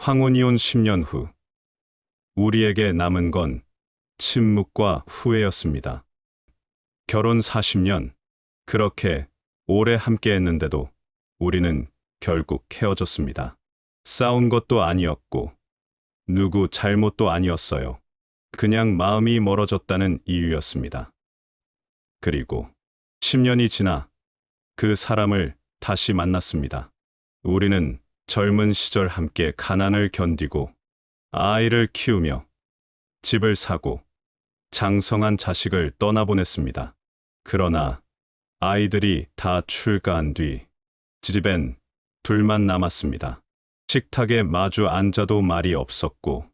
황혼이 온 10년 후, 우리에게 남은 건 침묵과 후회였습니다. 결혼 40년, 그렇게 오래 함께 했는데도 우리는 결국 헤어졌습니다. 싸운 것도 아니었고, 누구 잘못도 아니었어요. 그냥 마음이 멀어졌다는 이유였습니다. 그리고 10년이 지나 그 사람을 다시 만났습니다. 우리는 젊은 시절 함께 가난을 견디고 아이를 키우며 집을 사고 장성한 자식을 떠나보냈습니다. 그러나 아이들이 다 출가한 뒤 집엔 둘만 남았습니다. 식탁에 마주 앉아도 말이 없었고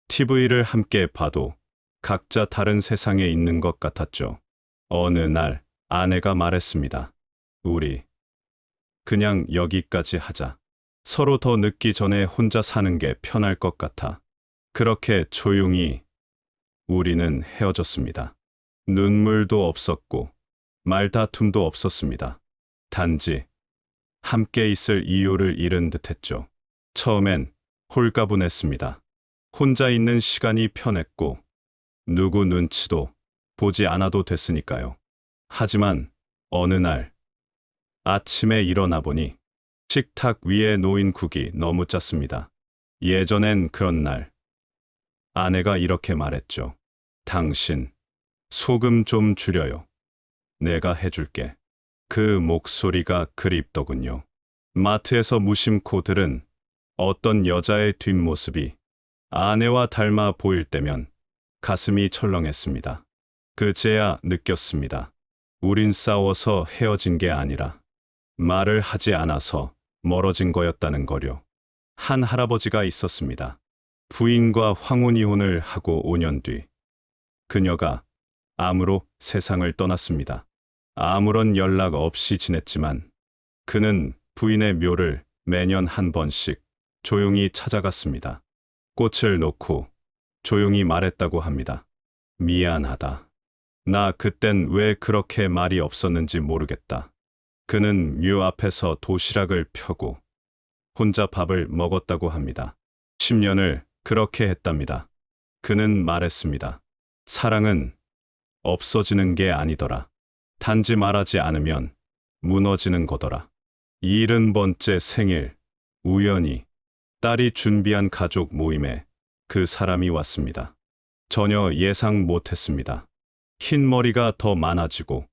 TV를 함께 봐도 각자 다른 세상에 있는 것 같았죠. 어느 날 아내가 말했습니다. 우리 그냥 여기까지 하자. 서로 더 늦기 전에 혼자 사는 게 편할 것 같아. 그렇게 조용히 우리는 헤어졌습니다. 눈물도 없었고 말다툼도 없었습니다. 단지 함께 있을 이유를 잃은 듯했죠. 처음엔 홀가분했습니다. 혼자 있는 시간이 편했고 누구 눈치도 보지 않아도 됐으니까요. 하지만 어느 날 아침에 일어나 보니 식탁 위에 놓인 국이 너무 짰습니다. 예전엔 그런 날 아내가 이렇게 말했죠. 당신 소금 좀 줄여요. 내가 해줄게. 그 목소리가 그립더군요. 마트에서 무심코 들은 어떤 여자의 뒷모습이 아내와 닮아 보일 때면 가슴이 철렁했습니다. 그제야 느꼈습니다. 우린 싸워서 헤어진 게 아니라 말을 하지 않아서 멀어진 거였다는 거요. 한 할아버지가 있었습니다. 부인과 황혼이혼을 하고 5년 뒤 그녀가 암으로 세상을 떠났습니다. 아무런 연락 없이 지냈지만 그는 부인의 묘를 매년 한 번씩 조용히 찾아갔습니다. 꽃을 놓고 조용히 말했다고 합니다. 미안하다. 나 그땐 왜 그렇게 말이 없었는지 모르겠다. 그는 묘 앞에서 도시락을 펴고 혼자 밥을 먹었다고 합니다. 10년을 그렇게 했답니다. 그는 말했습니다. 사랑은 없어지는 게 아니더라. 단지 말하지 않으면 무너지는 거더라. 70번째 생일, 우연히 딸이 준비한 가족 모임에 그 사람이 왔습니다. 전혀 예상 못했습니다. 흰 머리가 더 많아지고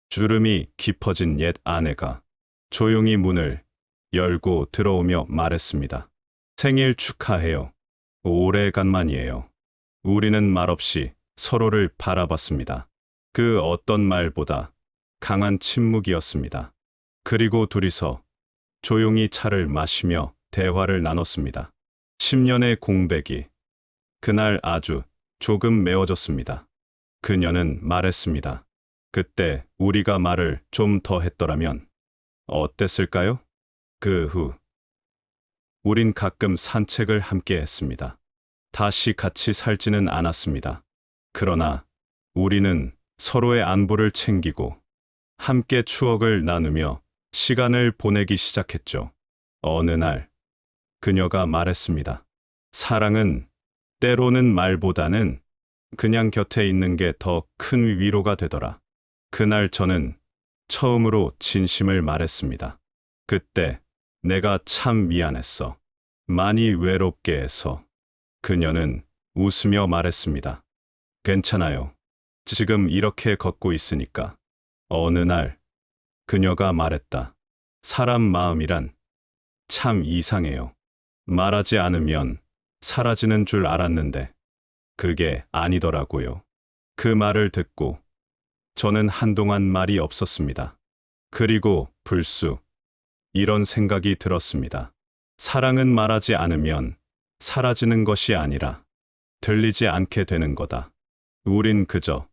주름이 깊어진 옛 아내가 조용히 문을 열고 들어오며 말했습니다. 생일 축하해요. 오래간만이에요. 우리는 말없이 서로를 바라봤습니다. 그 어떤 말보다 강한 침묵이었습니다. 그리고 둘이서 조용히 차를 마시며 대화를 나눴습니다. 10년의 공백이 그날 아주 조금 메워졌습니다. 그녀는 말했습니다. 그때 우리가 말을 좀 더 했더라면 어땠을까요? 그 후 우린 가끔 산책을 함께 했습니다. 다시 같이 살지는 않았습니다. 그러나 우리는 서로의 안부를 챙기고 함께 추억을 나누며 시간을 보내기 시작했죠. 어느 날 그녀가 말했습니다. 사랑은 때로는 말보다는 그냥 곁에 있는 게 더 큰 위로가 되더라. 그날 저는 처음으로 진심을 말했습니다. 그때 내가 참 미안했어. 많이 외롭게 해서. 그녀는 웃으며 말했습니다. 괜찮아요. 지금 이렇게 걷고 있으니까. 어느 날 그녀가 말했다. 사람 마음이란 참 이상해요. 말하지 않으면 사라지는 줄 알았는데 그게 아니더라고요. 그 말을 듣고 저는 한동안 말이 없었습니다. 그리고 불쑥 이런 생각이 들었습니다. 사랑은 말하지 않으면 사라지는 것이 아니라 들리지 않게 되는 거다. 우린 그저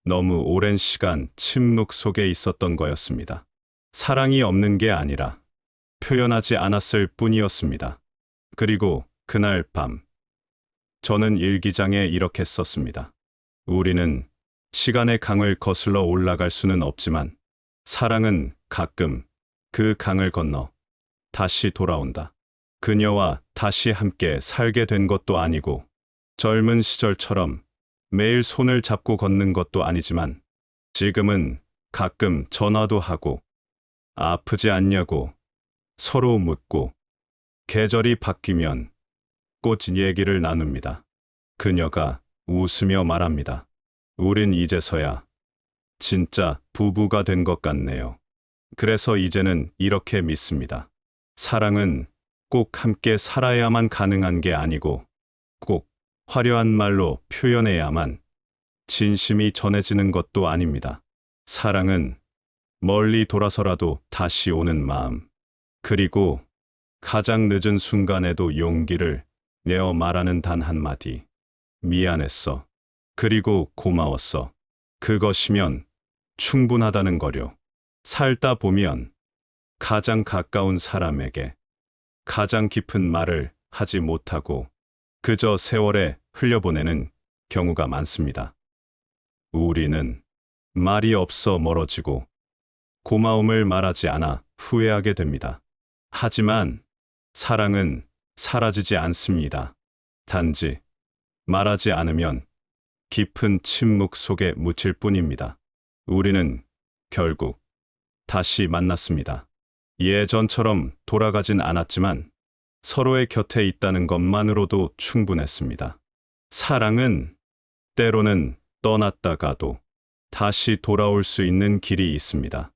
너무 오랜 시간 침묵 속에 있었던 거였습니다. 사랑이 없는 게 아니라 표현하지 않았을 뿐이었습니다. 그리고 그날 밤 저는 일기장에 이렇게 썼습니다. 우리는 시간의 강을 거슬러 올라갈 수는 없지만 사랑은 가끔 그 강을 건너 다시 돌아온다. 그녀와 다시 함께 살게 된 것도 아니고 젊은 시절처럼 매일 손을 잡고 걷는 것도 아니지만 지금은 가끔 전화도 하고 아프지 않냐고 서로 묻고 계절이 바뀌면 꽃 얘기를 나눕니다. 그녀가 웃으며 말합니다. 우린 이제서야 진짜 부부가 된 것 같네요. 그래서 이제는 이렇게 믿습니다. 사랑은 꼭 함께 살아야만 가능한 게 아니고 꼭 화려한 말로 표현해야만 진심이 전해지는 것도 아닙니다. 사랑은 멀리 돌아서라도 다시 오는 마음, 그리고 가장 늦은 순간에도 용기를 내어 말하는 단 한마디. 미안했어. 그리고 고마웠어. 그것이면 충분하다는 거요. 살다 보면 가장 가까운 사람에게 가장 깊은 말을 하지 못하고 그저 세월에 흘려보내는 경우가 많습니다. 우리는 말이 없어 멀어지고 고마움을 말하지 않아 후회하게 됩니다. 하지만 사랑은 사라지지 않습니다. 단지 말하지 않으면 깊은 침묵 속에 묻힐 뿐입니다. 우리는 결국 다시 만났습니다. 예전처럼 돌아가진 않았지만 서로의 곁에 있다는 것만으로도 충분했습니다. 사랑은 때로는 떠났다가도 다시 돌아올 수 있는 길이 있습니다.